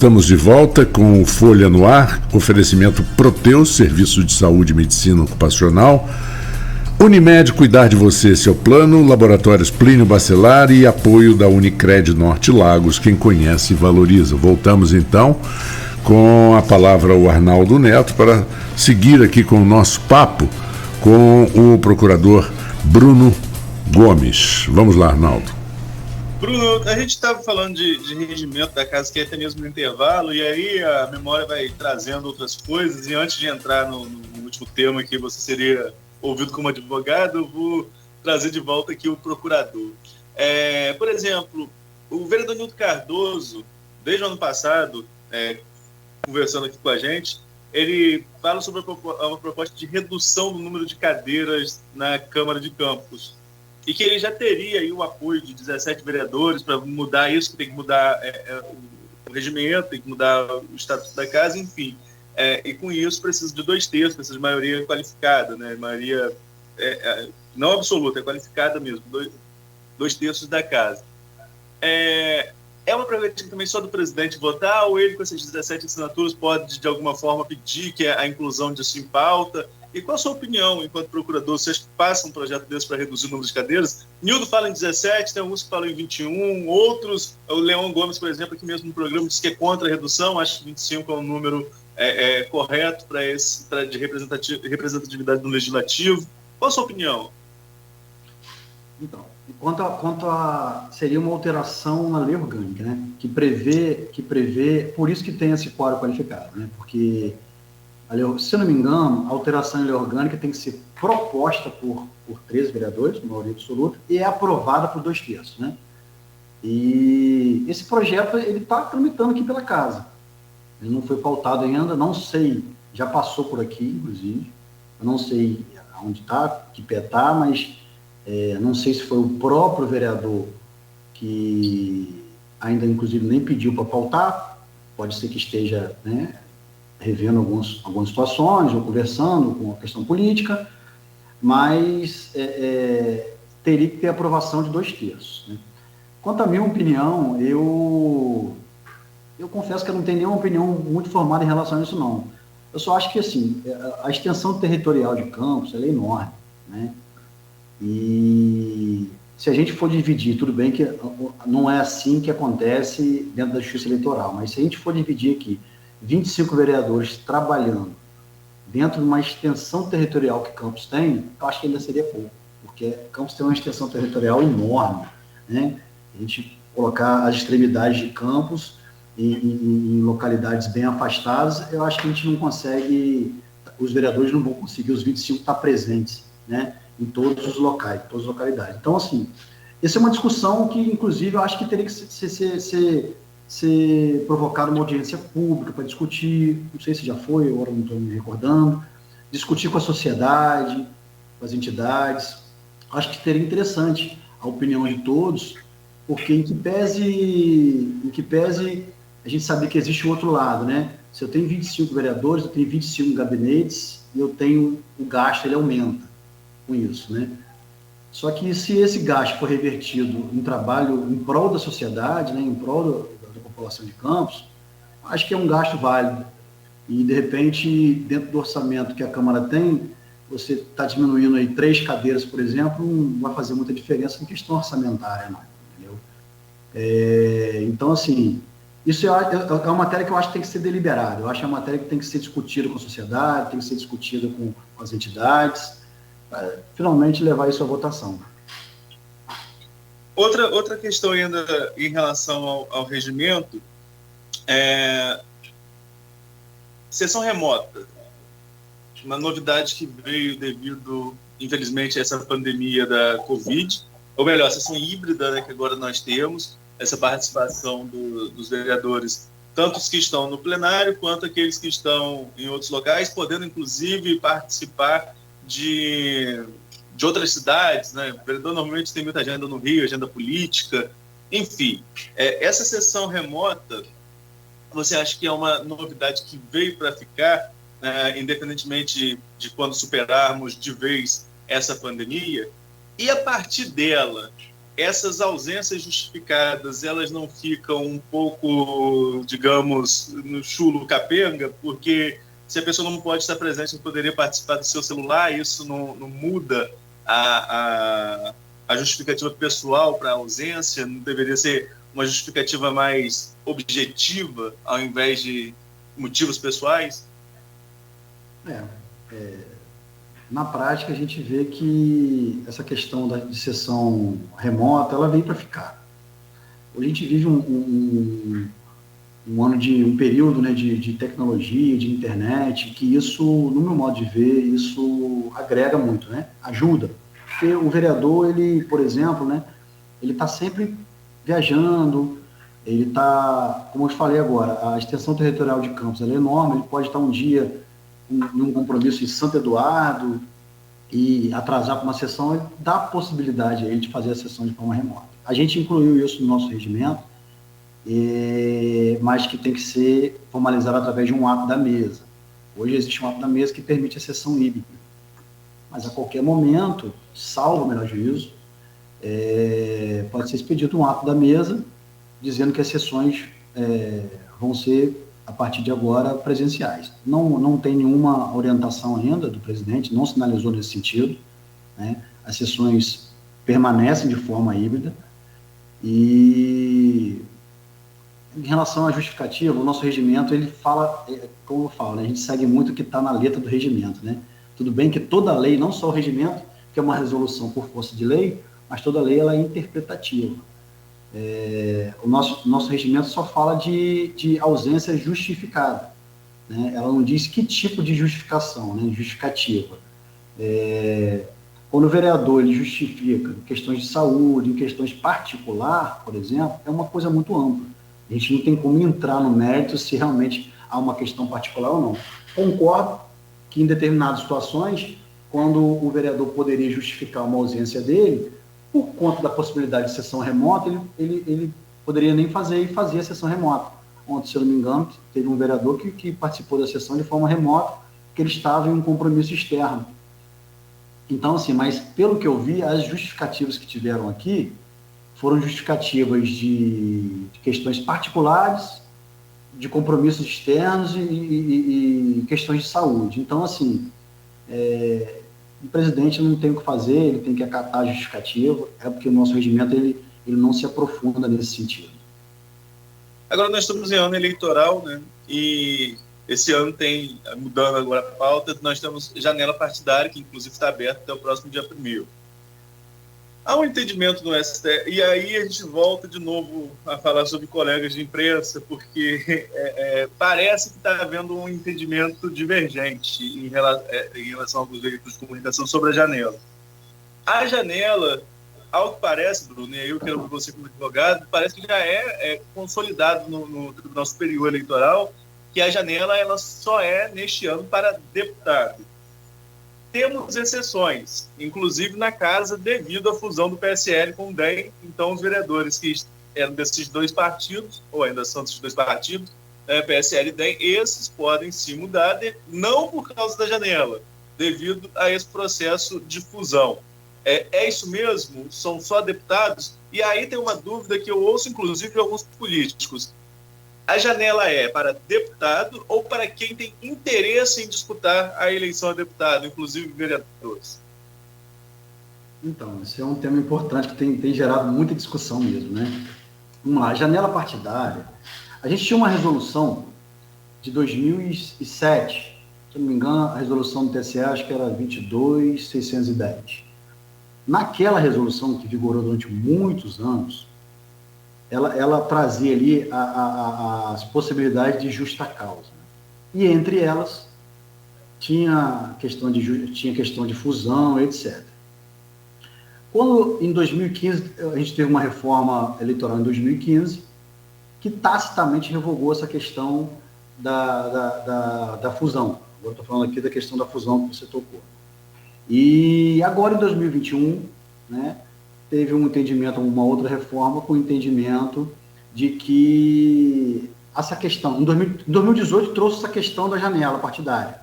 Estamos de volta com o Folha no Ar, oferecimento Proteus, Serviço de Saúde e Medicina Ocupacional, Unimed, cuidar de você, seu plano, Laboratórios Plínio Bacelar e apoio da Unicred Norte Lagos, quem conhece e valoriza. Voltamos então com a palavra ao Arnaldo Neto para seguir aqui com o nosso papo com o procurador Bruno Gomes. Vamos lá, Arnaldo. Bruno, a gente estava falando de regimento da casa, que é até mesmo no intervalo, e aí a memória vai trazendo outras coisas, e antes de entrar no último tema que você seria ouvido como advogado, eu vou trazer de volta aqui o procurador. Por exemplo, o vereador Nildo Cardoso, desde o ano passado, conversando aqui com a gente, ele fala sobre uma proposta de redução do número de cadeiras na Câmara de Campos, e que ele já teria aí o apoio de 17 vereadores para mudar isso, que tem que mudar o regimento, tem que mudar o estatuto da casa, enfim. E com isso precisa de 2/3, precisa de maioria qualificada, né? Maioria não absoluta, é qualificada mesmo, 2/3 da casa. É uma prerrogativa também só do presidente votar, ou ele, com essas 17 assinaturas, pode, de alguma forma, pedir que a inclusão disso em pauta? E qual a sua opinião, enquanto procurador? Você acha que passa um projeto desse para reduzir o número de cadeiras? Nildo fala em 17, tem alguns que falam em 21, outros, o Leão Gomes, por exemplo, aqui mesmo no programa, diz que é contra a redução, acho que 25 é um número correto de representatividade no legislativo. Qual a sua opinião? Então, seria uma alteração na lei orgânica, né? Que prevê, por isso que tem esse quórum qualificado, né? Porque, se eu não me engano, a alteração em lei orgânica tem que ser proposta por 13 vereadores, maioria absoluta, e é aprovada por 2/3, né? E esse projeto, ele está tramitando aqui pela casa. Ele não foi pautado ainda, não sei, já passou por aqui, inclusive, eu não sei onde está, que pé está, mas não sei se foi o próprio vereador que ainda, inclusive, nem pediu para pautar, pode ser que esteja, né, revendo algumas situações, ou conversando com a questão política, mas teria que ter aprovação de 2/3. Né? Quanto à minha opinião, eu confesso que eu não tenho nenhuma opinião muito formada em relação a isso, não. Eu só acho que, assim, a extensão territorial de Campos, ela é enorme, né? E se a gente for dividir, tudo bem que não é assim que acontece dentro da Justiça Eleitoral, mas se a gente for dividir aqui 25 vereadores trabalhando dentro de uma extensão territorial que Campos tem, eu acho que ainda seria pouco, porque Campos tem uma extensão territorial enorme, né? A gente colocar as extremidades de Campos em localidades bem afastadas, eu acho que a gente não consegue, os vereadores não vão conseguir os 25 estar presentes, né, em todos os locais, todas as localidades. Então, assim, essa é uma discussão que, inclusive, eu acho que teria que ser provocada uma audiência pública para discutir, não sei se já foi, agora não estou me recordando, discutir com a sociedade, com as entidades. Acho que seria interessante a opinião de todos, porque em que pese a gente saber que existe o outro lado, né? Se eu tenho 25 vereadores, eu tenho 25 gabinetes, e eu tenho o gasto, ele aumenta com isso, né? Só que se esse gasto for revertido em trabalho em prol da sociedade, né, em prol da população de Campos, acho que é um gasto válido. E, de repente, dentro do orçamento que a Câmara tem, você está diminuindo aí 3 cadeiras, por exemplo, não vai fazer muita diferença em questão orçamentária, não, entendeu? Então, assim, isso é uma matéria que eu acho que tem que ser deliberada. Eu acho que é uma matéria que tem que ser discutida com a sociedade, tem que ser discutida com as entidades, para finalmente levar isso à votação. Outra questão ainda em relação ao regimento sessão remota. Uma novidade que veio devido, infelizmente, a essa pandemia da Covid, ou melhor, sessão híbrida, né, que agora nós temos, essa participação dos vereadores, tanto os que estão no plenário, quanto aqueles que estão em outros locais, podendo, inclusive, participar de outras cidades, né? O vereador normalmente tem muita agenda no Rio, agenda política, enfim. Essa sessão remota, você acha que é uma novidade que veio para ficar, independentemente de quando superarmos de vez essa pandemia? E a partir dela, essas ausências justificadas, elas não ficam um pouco, digamos, no chulo capenga, porque se a pessoa não pode estar presente, não poderia participar do seu celular, isso não muda a justificativa pessoal para a ausência, não deveria ser uma justificativa mais objetiva, ao invés de motivos pessoais? Na prática, a gente vê que essa questão de sessão remota, ela veio para ficar. Hoje a gente vive um período, né, de tecnologia, de internet, que isso, no meu modo de ver, isso agrega muito, né? Ajuda. Porque o vereador, ele, por exemplo, né, ele está sempre viajando, ele está, como eu falei agora, a extensão territorial de Campos ela é enorme, ele pode estar um dia em um compromisso em Santo Eduardo e atrasar para uma sessão, ele dá a possibilidade aí de fazer a sessão de forma remota. A gente incluiu isso no nosso regimento, mas que tem que ser formalizado através de um ato da mesa. Hoje existe um ato da mesa que permite a sessão híbrida, mas a qualquer momento, salvo o melhor juízo, pode ser expedido um ato da mesa dizendo que as sessões vão ser, a partir de agora, presenciais. Não tem nenhuma orientação ainda do presidente, não sinalizou nesse sentido, né? As sessões permanecem de forma híbrida. E em relação à justificativa, o nosso regimento, ele fala, como eu falo, né? A gente segue muito o que está na letra do regimento, né? Tudo bem que toda lei, não só o regimento, que é uma resolução por força de lei, mas toda lei ela é interpretativa. O nosso regimento só fala de ausência justificada, né? Ela não diz que tipo de justificação, né? Justificativa. Quando o vereador ele justifica em questões de saúde, em questões particular, por exemplo, é uma coisa muito ampla. A gente não tem como entrar no mérito se realmente há uma questão particular ou não. Concordo que em determinadas situações, quando o vereador poderia justificar uma ausência dele, por conta da possibilidade de sessão remota, ele poderia nem fazer e fazia a sessão remota. Ontem, se eu não me engano, teve um vereador que participou da sessão de forma remota, porque ele estava em um compromisso externo. Então, assim, mas pelo que eu vi, as justificativas que tiveram aqui foram justificativas de questões particulares, de compromissos externos e questões de saúde. Então, assim, o presidente não tem o que fazer, ele tem que acatar a justificativa, porque o nosso regimento ele não se aprofunda nesse sentido. Agora nós estamos em ano eleitoral, né? E esse ano tem, mudando agora a pauta, nós temos janela partidária, que inclusive está aberta até o próximo dia 1º. Há um entendimento no STF, e aí a gente volta de novo a falar sobre colegas de imprensa, porque parece que está havendo um entendimento divergente em relação aos veículos de comunicação sobre a janela. A janela, ao que parece, Bruno, e aí eu quero que você como advogado, parece que já é consolidado no Tribunal Superior Eleitoral que a janela ela só é neste ano para deputado. Temos exceções, inclusive na casa, devido à fusão do PSL com o DEM. Então, os vereadores que eram desses dois partidos, ou ainda são desses dois partidos, PSL e DEM, esses podem se mudar, não por causa da janela, devido a esse processo de fusão. É isso mesmo? São só deputados? E aí tem uma dúvida que eu ouço, inclusive, de alguns políticos. A janela é para deputado ou para quem tem interesse em disputar a eleição a deputado, inclusive vereadores? Então, esse é um tema importante que tem gerado muita discussão mesmo, né? Vamos lá, a janela partidária. A gente tinha uma resolução de 2007, se não me engano, a resolução do TSE acho que era 22.610. Naquela resolução que vigorou durante muitos anos, ela trazia ali as possibilidades de justa causa. E entre elas, tinha questão de fusão, etc. Quando, em 2015, a gente teve uma reforma eleitoral em 2015, que tacitamente revogou essa questão da fusão. Agora estou falando aqui da questão da fusão que você tocou. E agora, em 2021, né, teve um entendimento, uma outra reforma, com o entendimento de que essa questão, em 2018 trouxe essa questão da janela partidária,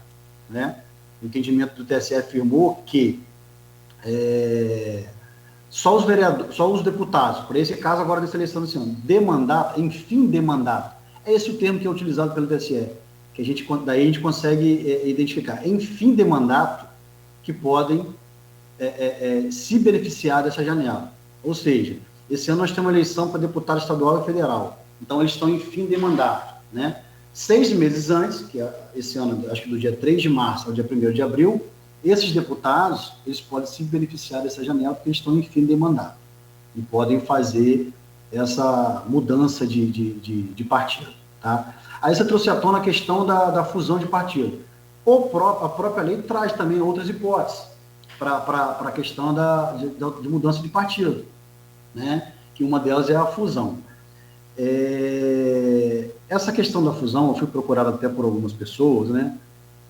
né? O entendimento do TSE afirmou que só os vereadores, só os deputados, por esse caso agora dessa eleição desse ano, de mandato, em fim de mandato, é esse o termo que é utilizado pelo TSE, que daí a gente consegue identificar, em fim de mandato, que podem se beneficiar dessa janela. Ou seja, esse ano nós temos uma eleição para deputado estadual e federal, então eles estão em fim de mandato, né? 6 meses antes, que é esse ano, acho que do dia 3 de março ao dia 1º de abril, esses deputados, eles podem se beneficiar dessa janela porque eles estão em fim de mandato e podem fazer essa mudança de partido, tá? Aí você trouxe à tona a questão da fusão de partido. A própria lei traz também outras hipóteses para a questão de mudança de partido, né? Que uma delas é a fusão. Essa questão da fusão, eu fui procurado até por algumas pessoas, né?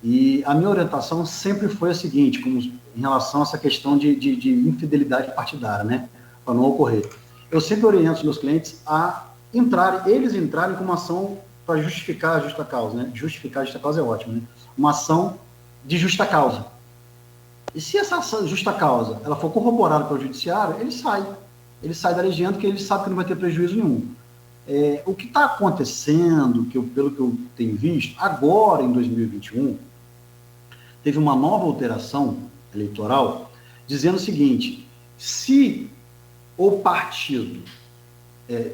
E a minha orientação sempre foi a seguinte, em relação a essa questão de infidelidade partidária, né? Para não ocorrer. Eu sempre oriento os meus clientes a eles entrarem com uma ação para justificar a justa causa, né? Justificar a justa causa é ótimo, né? Uma ação de justa causa. E se essa justa causa ela for corroborada pelo judiciário, ele sai da legenda, porque ele sabe que não vai ter prejuízo nenhum. O que está acontecendo, pelo que eu tenho visto, agora em 2021, teve uma nova alteração eleitoral dizendo o seguinte: se o partido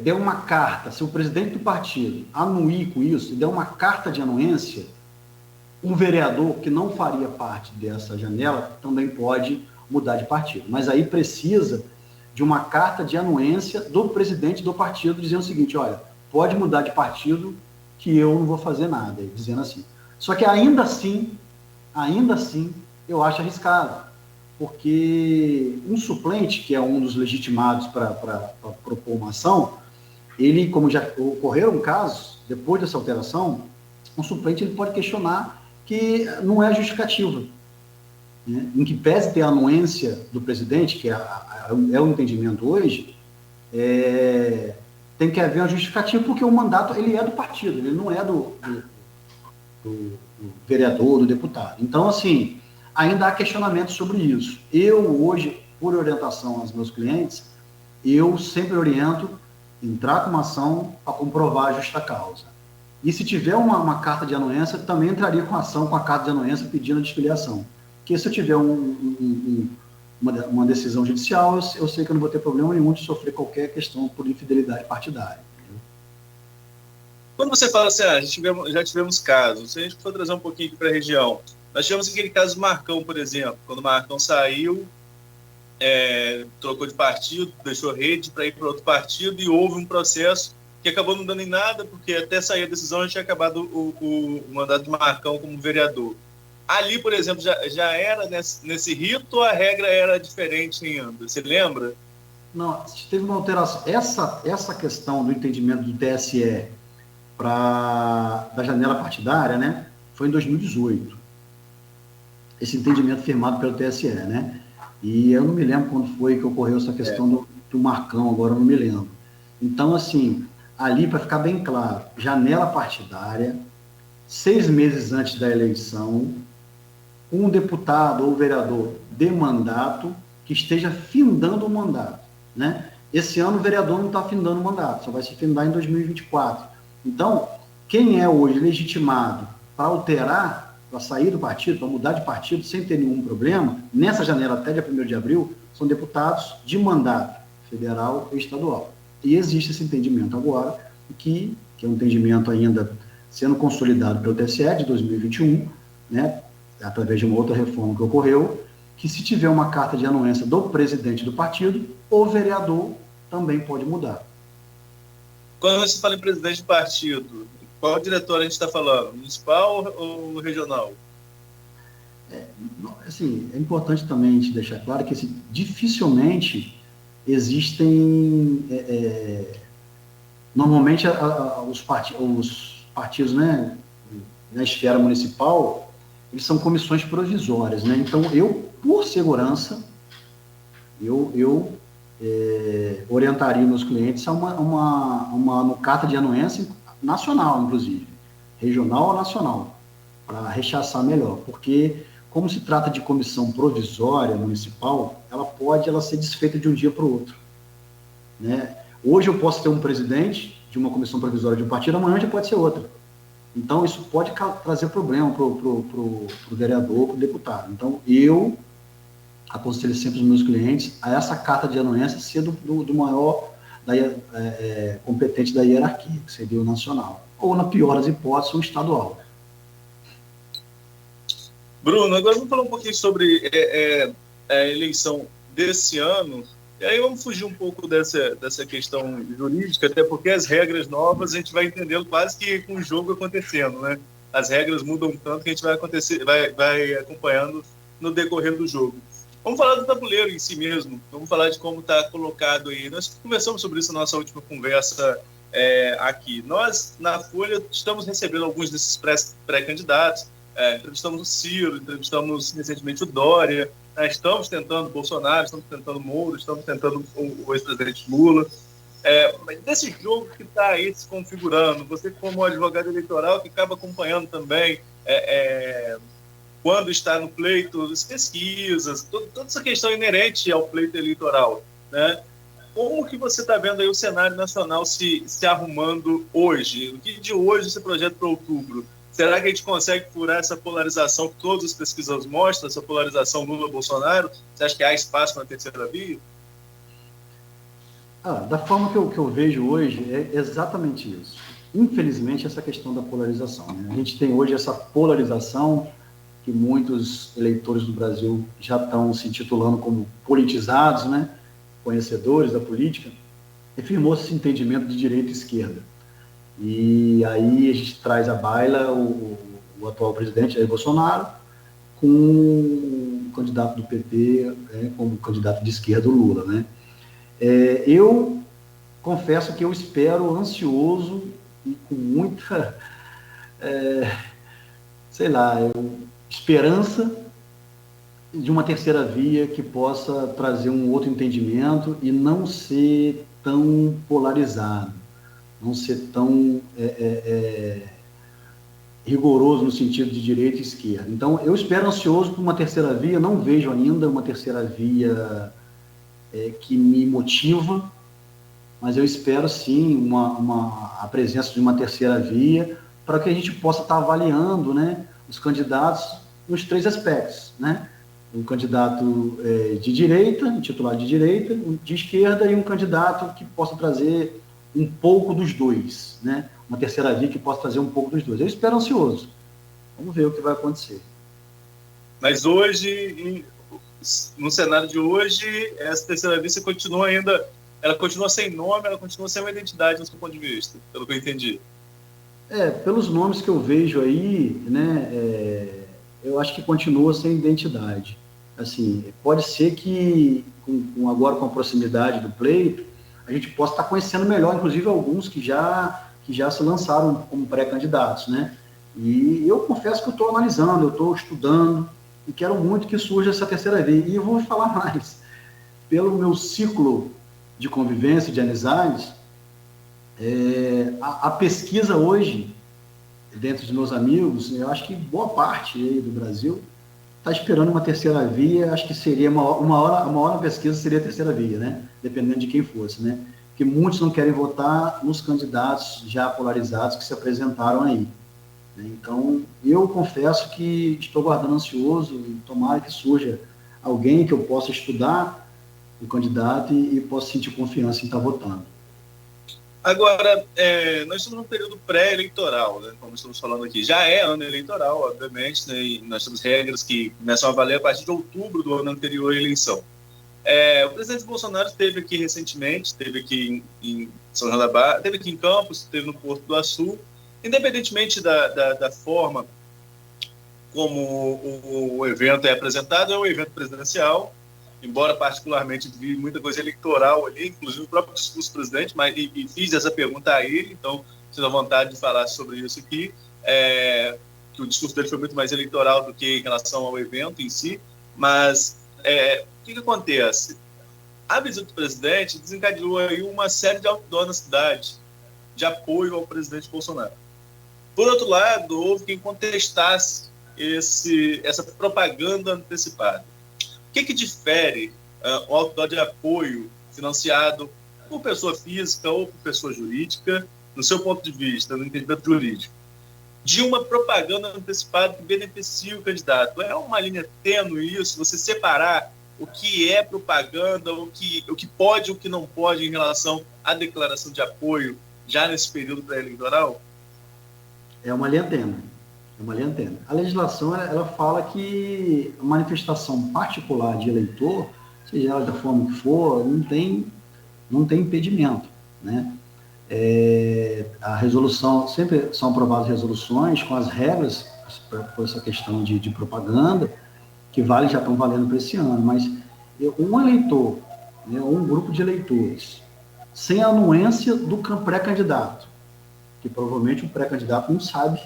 der uma carta, se o presidente do partido anuir com isso, e der uma carta de anuência, um vereador que não faria parte dessa janela também pode mudar de partido. Mas aí precisa de uma carta de anuência do presidente do partido dizendo o seguinte: olha, pode mudar de partido que eu não vou fazer nada, dizendo assim. Só que ainda assim, eu acho arriscado, porque um suplente, que é um dos legitimados para propor uma ação, ele, como já ocorreram casos, depois dessa alteração, um suplente ele pode questionar que não é justificativa, né? Em que pese ter a anuência do presidente, que é o entendimento hoje, tem que haver uma justificativa, porque o mandato ele é do partido, ele não é do vereador, do deputado. Então, assim, ainda há questionamento sobre isso. Eu, hoje, por orientação aos meus clientes, eu sempre oriento entrar com uma ação para comprovar a justa causa. E se tiver uma carta de anuência, também entraria com ação com a carta de anuência pedindo a desfiliação. Porque se eu tiver uma decisão judicial, eu sei que eu não vou ter problema nenhum de sofrer qualquer questão por infidelidade partidária. Entendeu? Quando você fala assim, já tivemos casos, se a gente for trazer um pouquinho aqui para a região, nós tivemos aquele caso do Marcão, por exemplo, quando o Marcão saiu, trocou de partido, deixou rede para ir para outro partido e houve um processo que acabou não dando em nada, porque até sair a decisão já tinha acabado o mandato do Marcão como vereador. Ali, por exemplo, já era nesse rito ou a regra era diferente ainda? Você lembra? Não, teve uma alteração. Essa questão do entendimento do TSE da janela partidária, né, foi em 2018. Esse entendimento firmado pelo TSE, né? E eu não me lembro quando foi que ocorreu essa questão do Marcão, agora eu não me lembro. Então, assim, ali, para ficar bem claro, janela partidária, 6 meses antes da eleição, um deputado ou vereador de mandato que esteja findando o mandato, né? Esse ano o vereador não está findando o mandato, só vai se findar em 2024. Então, quem é hoje legitimado para alterar, para sair do partido, para mudar de partido sem ter nenhum problema, nessa janela até dia 1º de abril, são deputados de mandato federal e estadual. E existe esse entendimento agora, que é um entendimento ainda sendo consolidado pelo TSE de 2021, né, através de uma outra reforma que ocorreu, que se tiver uma carta de anuência do presidente do partido, o vereador também pode mudar. Quando você fala em presidente de partido, qual diretor a gente está falando? Municipal ou regional? Assim, é importante também a gente deixar claro que dificilmente existem... normalmente os partidos, né, na esfera municipal, eles são comissões provisórias, né? Então, por segurança, eu orientaria meus clientes a uma carta de anuência nacional, inclusive, regional ou nacional, para rechaçar melhor, porque como se trata de comissão provisória municipal, ela ser desfeita de um dia para o outro, né? Hoje eu posso ter um presidente de uma comissão provisória de um partido, amanhã já pode ser outra. Então, isso pode trazer problema para o vereador, para o deputado. Então, eu aconselho sempre os meus clientes a essa carta de anuência ser do maior competente da hierarquia, que seria o nacional. Ou, na pior das hipóteses, o estadual. Bruno, agora vamos falar um pouquinho sobre a eleição desse ano. E aí vamos fugir um pouco dessa questão jurídica, até porque as regras novas a gente vai entendendo quase que com o jogo acontecendo, né? As regras mudam tanto que a gente vai acompanhando no decorrer do jogo. Vamos falar do tabuleiro em si mesmo, vamos falar de como está colocado aí. Nós conversamos sobre isso na nossa última conversa aqui. Nós, na Folha, estamos recebendo alguns desses pré-candidatos, entrevistamos o Ciro, entrevistamos recentemente o Dória, estamos tentando Bolsonaro, estamos tentando Moro, estamos tentando o ex-presidente Lula. Mas desse jogo que está aí se configurando, você como advogado eleitoral que acaba acompanhando também quando está no pleito, as pesquisas, toda essa questão inerente ao pleito eleitoral, né? Como que você está vendo aí o cenário nacional se arrumando hoje? O que de hoje se projeta para outubro? Será que a gente consegue furar essa polarização que todas as pesquisas mostram, essa polarização Lula-Bolsonaro? Você acha que há espaço na terceira via? Da forma que eu vejo hoje, é exatamente isso. Infelizmente, essa questão da polarização, né? A gente tem hoje essa polarização que muitos eleitores do Brasil já estão se intitulando como politizados, né? Conhecedores da política. Firmou-se esse entendimento de direita e esquerda. E aí a gente traz à baila o atual presidente Jair Bolsonaro com o candidato do PT, como candidato de esquerda, o Lula, né? Eu confesso que eu espero ansioso e com muita, esperança de uma terceira via que possa trazer um outro entendimento e não ser tão polarizado, não ser tão rigoroso no sentido de direita e esquerda. Então, eu espero ansioso por uma terceira via, não vejo ainda uma terceira via que me motiva, mas eu espero sim a presença de uma terceira via para que a gente possa estar avaliando, né, os candidatos nos três aspectos, né? Um candidato de direita, um titular de direita, um de esquerda e um candidato que possa trazer um pouco dos dois, né? Uma terceira via que possa trazer um pouco dos dois. Eu espero ansioso. Vamos ver o que vai acontecer. Mas hoje, no cenário de hoje, essa terceira via continua ainda, ela continua sem nome, ela continua sem uma identidade no seu ponto de vista, pelo que eu entendi. Pelos nomes que eu vejo aí, né, eu acho que continua sem identidade. Assim, pode ser que agora com a proximidade do pleito, a gente possa estar conhecendo melhor, inclusive alguns que já se lançaram como pré-candidatos, né? E eu confesso que eu estou analisando, eu estou estudando e quero muito que surja essa terceira via. E eu vou falar mais. Pelo meu ciclo de convivência, de amizades, a pesquisa hoje, dentro dos meus amigos, eu acho que boa parte aí do Brasil está esperando uma terceira via. Acho que seria uma hora na pesquisa seria a terceira via, né? Dependendo de quem fosse, né? Porque muitos não querem votar nos candidatos já polarizados que se apresentaram aí. Então, eu confesso que estou guardando ansioso e tomara que surja alguém que eu possa estudar o candidato e possa sentir confiança em estar votando. Agora, nós estamos num período pré-eleitoral, né, como estamos falando aqui. Já é ano eleitoral, obviamente, né, e nós temos regras que começam a valer a partir de outubro do ano anterior à eleição. O presidente Bolsonaro esteve aqui recentemente, esteve aqui em São João da Barra, esteve aqui em Campos, esteve no Porto do Açu. Independentemente da forma como o evento é apresentado, é um evento presidencial, embora particularmente vi muita coisa eleitoral ali, inclusive o próprio discurso do presidente, e fiz essa pergunta a ele, então sinto a vontade de falar sobre isso aqui, que o discurso dele foi muito mais eleitoral do que em relação ao evento em si, mas o que acontece? A visita do presidente desencadeou aí uma série de outdoor na cidade, de apoio ao presidente Bolsonaro. Por outro lado, houve quem contestasse essa propaganda antecipada. O que difere o outdoor de apoio financiado por pessoa física ou por pessoa jurídica, no seu ponto de vista, no entendimento jurídico, de uma propaganda antecipada que beneficia o candidato? É uma linha tênue isso, você separar o que é propaganda, o que pode e o que não pode em relação à declaração de apoio já nesse período pré-eleitoral? É uma linha tênue. A legislação ela fala que a manifestação particular de eleitor, seja ela da forma que for, não tem impedimento, né? A resolução, sempre são aprovadas resoluções com as regras por essa questão de propaganda, que já estão valendo para esse ano, mas um eleitor, né, um grupo de eleitores, sem a anuência do pré-candidato, que provavelmente o pré-candidato não sabe,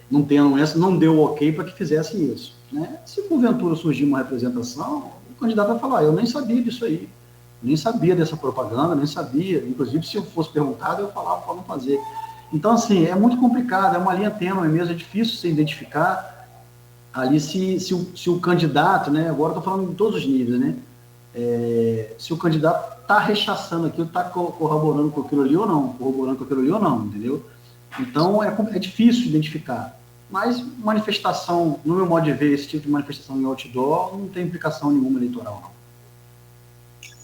não tem anuência, não deu ok para que fizesse isso, né? Se porventura surgir uma representação, o candidato vai falar, eu nem sabia disso aí, nem sabia dessa propaganda, nem sabia, inclusive se eu fosse perguntado, eu falava para não fazer. Então, assim, é muito complicado, é uma linha tênue mesmo, é difícil se identificar ali se o candidato, né, agora estou falando em todos os níveis, né, se o candidato está rechaçando aquilo, está corroborando com aquilo ali ou não, entendeu? Então, é difícil identificar. Mas manifestação, no meu modo de ver, esse tipo de manifestação em outdoor não tem implicação nenhuma eleitoral,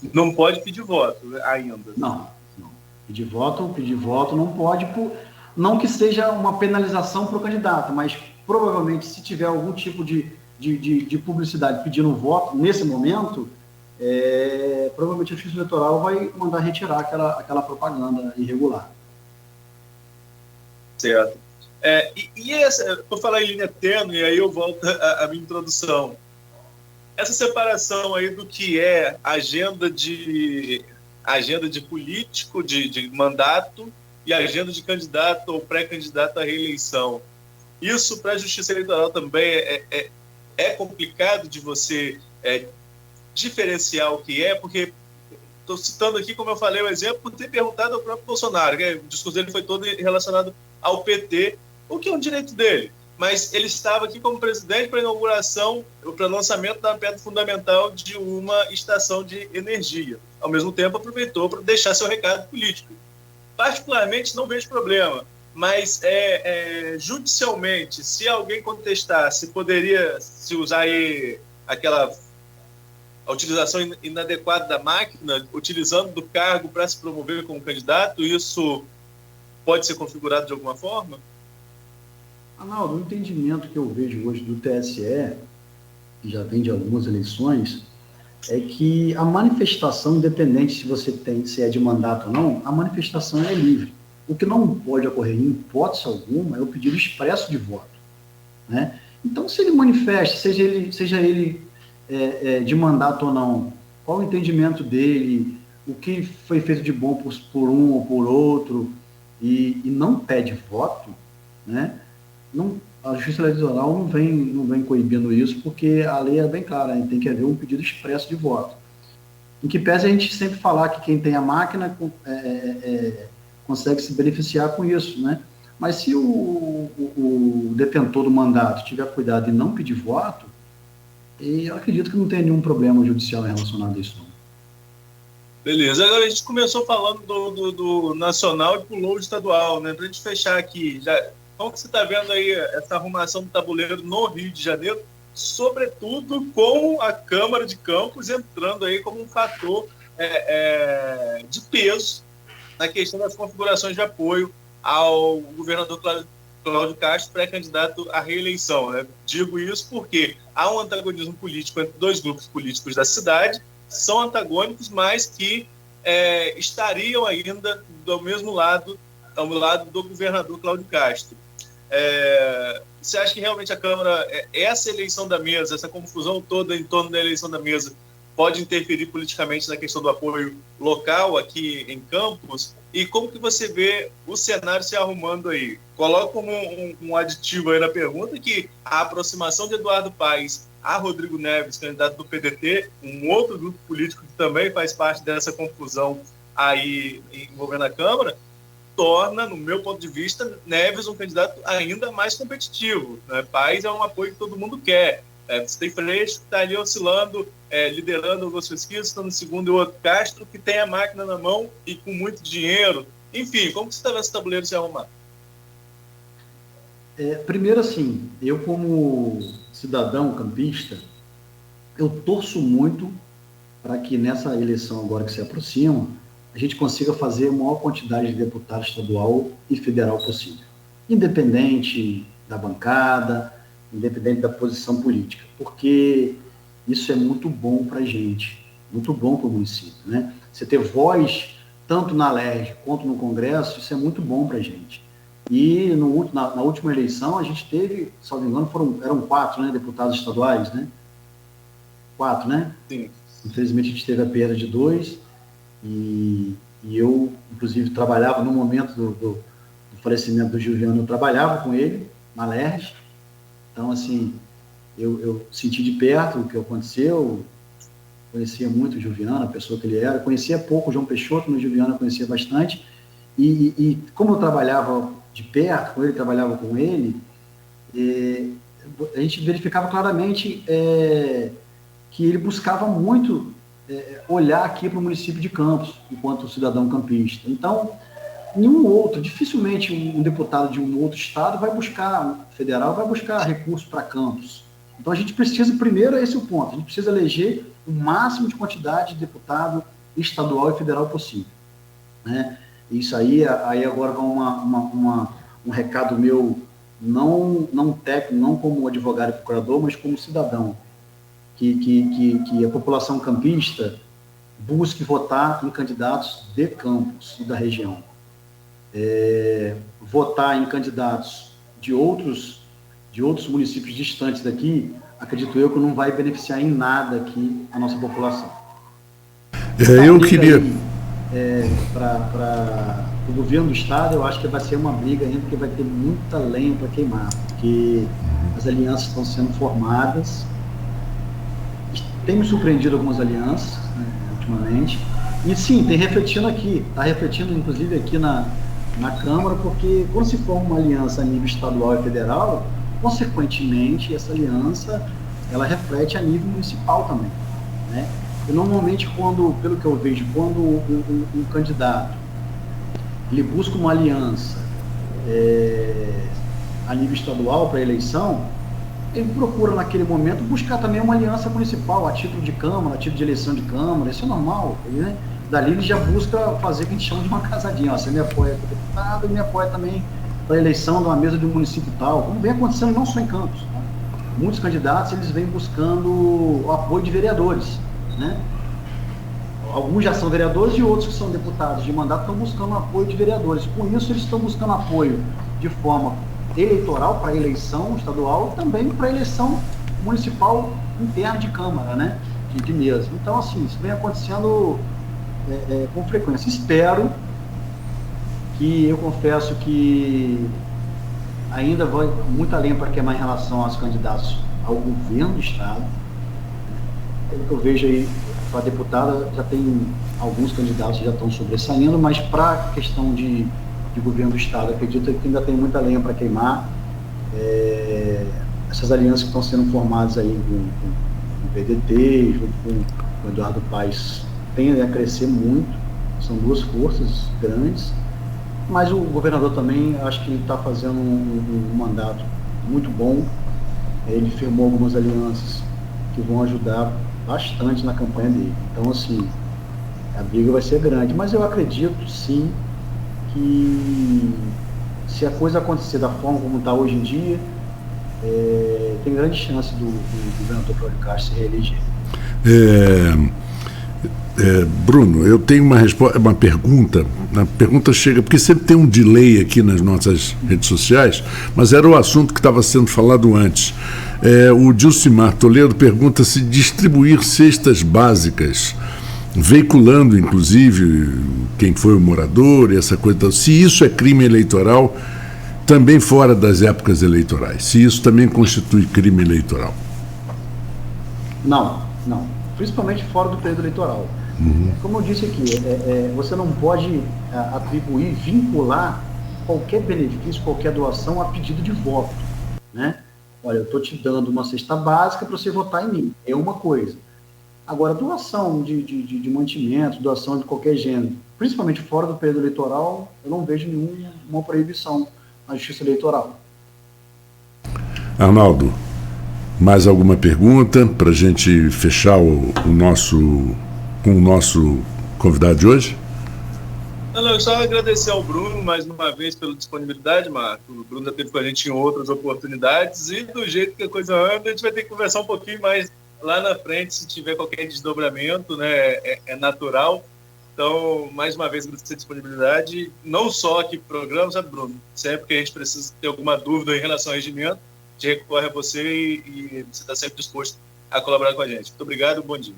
não. Não pode pedir voto ainda? Não. Pedir voto não pode, não que seja uma penalização para o candidato, mas provavelmente se tiver algum tipo de publicidade pedindo voto nesse momento, provavelmente a Justiça Eleitoral vai mandar retirar aquela propaganda irregular. Certo. Por falar em linha tênue, e aí eu volto à minha introdução. Essa separação aí do que é agenda de político, de mandato, e agenda de candidato ou pré-candidato à reeleição. Isso, para a Justiça Eleitoral, também é complicado de você diferenciar o que é, porque estou citando aqui, como eu falei, o exemplo, por ter perguntado ao próprio Bolsonaro, que o discurso dele foi todo relacionado ao PT, o que é um direito dele. Mas ele estava aqui como presidente para a inauguração, para o lançamento da pedra fundamental de uma estação de energia. Ao mesmo tempo, aproveitou para deixar seu recado político. Particularmente, não vejo problema, mas judicialmente, se alguém contestar, se poderia se usar aí a utilização inadequada da máquina, utilizando do cargo para se promover como candidato, isso pode ser configurado de alguma forma? Arnaldo, o entendimento que eu vejo hoje do TSE, que já vem de algumas eleições, é que a manifestação, independente se é de mandato ou não, a manifestação é livre. O que não pode ocorrer em hipótese alguma é o pedido expresso de voto, né? Então, se ele manifesta, seja ele de mandato ou não, qual o entendimento dele, o que foi feito de bom por um ou por outro, e não pede voto, né? A Justiça Eleitoral não vem coibindo isso, porque a lei é bem clara, tem que haver um pedido expresso de voto. Em que pese a gente sempre falar que quem tem a máquina consegue se beneficiar com isso, né? Mas se o detentor do mandato tiver cuidado em não pedir voto, eu acredito que não tem nenhum problema judicial relacionado a isso, não. Beleza, agora a gente começou falando do nacional e pulou o estadual, né? Para a gente fechar aqui, como que você está vendo aí essa arrumação do tabuleiro no Rio de Janeiro, sobretudo com a Câmara de Campos entrando aí como um fator de peso na questão das configurações de apoio ao governador Cláudio Castro, pré-candidato à reeleição, né? Digo isso porque há um antagonismo político entre dois grupos políticos da cidade, são antagônicos, mas que estariam ainda do mesmo lado, ao lado do governador Cláudio Castro. Você acha que realmente a Câmara, essa eleição da mesa, essa confusão toda em torno da eleição da mesa, pode interferir politicamente na questão do apoio local aqui em Campos? E como que você vê o cenário se arrumando aí? Coloco como um aditivo aí na pergunta que a aproximação de Eduardo Paes a Rodrigo Neves, candidato do PDT, um outro grupo político que também faz parte dessa confusão aí envolvendo a Câmara, torna, no meu ponto de vista, Neves um candidato ainda mais competitivo, né? Paes é um apoio que todo mundo quer. Você tem Freixo que está ali oscilando, liderando algumas pesquisas, está no segundo, e o outro Castro, que tem a máquina na mão e com muito dinheiro. Enfim, como que você está vendo esse tabuleiro se arrumar? Primeiro, assim, eu como cidadão campista, eu torço muito para que nessa eleição agora que se aproxima, a gente consiga fazer a maior quantidade de deputado estadual e federal possível, independente da bancada, independente da posição política, porque isso é muito bom para a gente, muito bom para o município, né? Você ter voz tanto na LERJ quanto no Congresso, isso é muito bom para a gente. E na última eleição a gente teve, se não me engano, eram 4, né, deputados estaduais, né? 4, né? Sim. Infelizmente a gente teve a perda de 2 e eu, inclusive, trabalhava no momento do falecimento do Gilviano, eu trabalhava com ele na LERJ. Então, assim, eu senti de perto o que aconteceu, conhecia muito o Gilviano, a pessoa que ele era, conhecia pouco o João Peixoto, mas o Gilviano eu conhecia bastante, e como eu trabalhava de perto com ele, trabalhava com ele, a gente verificava claramente que ele buscava muito olhar aqui para o município de Campos, enquanto cidadão campista. Então, dificilmente um deputado de um outro estado vai buscar, federal, vai buscar recurso para Campos. Então a gente precisa, primeiro, esse é o ponto, a gente precisa eleger o máximo de quantidade de deputado estadual e federal possível, né? Isso aí agora vai um recado meu, não técnico, não como advogado e procurador, mas como cidadão, que a população campista busque votar em candidatos de Campos e da região. Votar em candidatos de outros municípios distantes daqui, acredito eu que não vai beneficiar em nada aqui a nossa população. Eu queria... Para o governo do estado, eu acho que vai ser uma briga ainda, porque vai ter muita lenha para queimar, porque as alianças estão sendo formadas. Tem me surpreendido algumas alianças, né, ultimamente, e sim, tem refletindo aqui, está refletindo inclusive aqui na Câmara, porque quando se forma uma aliança a nível estadual e federal, consequentemente, essa aliança, ela reflete a nível municipal também, né? E normalmente, pelo que eu vejo, quando um candidato ele busca uma aliança a nível estadual para a eleição, ele procura naquele momento buscar também uma aliança municipal, a título de Câmara, a título de eleição de Câmara, isso é normal, né? Dali ele já busca fazer o que a gente chama de uma casadinha, você me apoia para deputado e me apoia também para a eleição de uma mesa de um município tal, como vem acontecendo não só em Campos, tá? Muitos candidatos eles vêm buscando o apoio de vereadores, né? Alguns já são vereadores e outros que são deputados de mandato estão buscando apoio de vereadores. Com isso, eles estão buscando apoio de forma eleitoral para a eleição estadual e também para a eleição municipal interna de Câmara, né? De mesa. Então, assim, isso vem acontecendo com frequência. Espero que, eu confesso que ainda vai muita lenha para queimar em relação aos candidatos ao governo do estado. Pelo que eu vejo aí, para deputada, já tem alguns candidatos que já estão sobressaindo, mas para a questão de governo do estado, acredito que ainda tem muita lenha para queimar. Essas alianças que estão sendo formadas aí com o PDT, junto com o Eduardo Paes, tendem a crescer muito, são duas forças grandes, mas o governador também, acho que ele está fazendo um mandato muito bom. Ele firmou algumas alianças que vão ajudar bastante na campanha dele. Então, assim, a briga vai ser grande, mas eu acredito, sim, que se a coisa acontecer da forma como está hoje em dia, tem grande chance do governador Cláudio Castro se reeleger. Bruno, eu tenho uma pergunta. A pergunta chega, porque sempre tem um delay aqui nas nossas redes sociais, mas era o assunto que estava sendo falado antes. O Dilcimar Toledo pergunta se distribuir cestas básicas, veiculando inclusive quem foi o morador e essa coisa, se isso é crime eleitoral também fora das épocas eleitorais, se isso também constitui crime eleitoral. Não, principalmente fora do período eleitoral. Como eu disse aqui, você não pode atribuir, vincular qualquer benefício, qualquer doação a pedido de voto, né? Olha, eu estou te dando uma cesta básica para você votar em mim, é uma coisa. Agora, doação de mantimento, doação de qualquer gênero, principalmente fora do período eleitoral, eu não vejo nenhuma proibição na justiça eleitoral. Arnaldo, mais alguma pergunta para a gente fechar com o nosso convidado de hoje? Não, só agradecer ao Bruno mais uma vez pela disponibilidade, Marco. O Bruno já esteve com a gente em outras oportunidades e do jeito que a coisa anda, a gente vai ter que conversar um pouquinho mais lá na frente, se tiver qualquer desdobramento, né, é natural. Então, mais uma vez, agradecer a disponibilidade, não só aqui para o programa, sabe, Bruno? Sempre que a gente precisa ter alguma dúvida em relação ao regimento, a gente recorre a você e você está sempre disposto a colaborar com a gente. Muito obrigado, bom dia.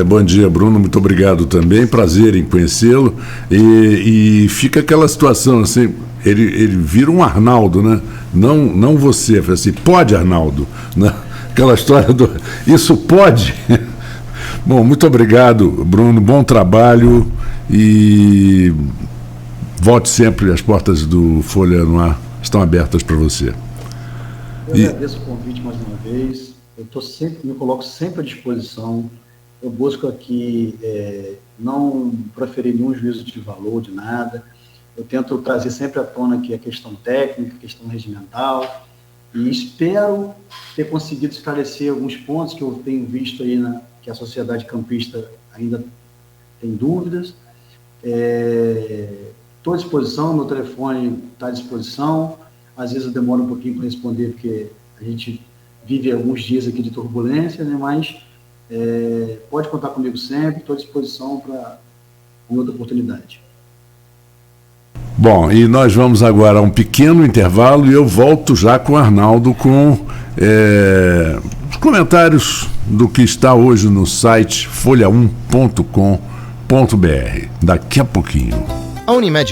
Bom dia, Bruno, muito obrigado também, prazer em conhecê-lo. E fica aquela situação assim, ele vira um Arnaldo, né? Não você, assim, pode, Arnaldo, né? Aquela história do isso pode. Bom, muito obrigado, Bruno, bom trabalho e volte sempre, as portas do Folha no Ar estão abertas para você. Eu agradeço o convite mais uma vez, me coloco sempre à disposição. Eu busco aqui não proferir nenhum juízo de valor, de nada. Eu tento trazer sempre à tona aqui a questão técnica, a questão regimental, e espero ter conseguido esclarecer alguns pontos que eu tenho visto aí que a sociedade campista ainda tem dúvidas. Estou à disposição, meu telefone está à disposição. Às vezes eu demoro um pouquinho para responder, porque a gente vive alguns dias aqui de turbulência, né? Mas pode contar comigo sempre, estou à disposição para uma outra oportunidade. Bom, e nós vamos agora a um pequeno intervalo e eu volto já com o Arnaldo com os comentários do que está hoje no site folha1.com.br. Daqui a pouquinho. A Unimed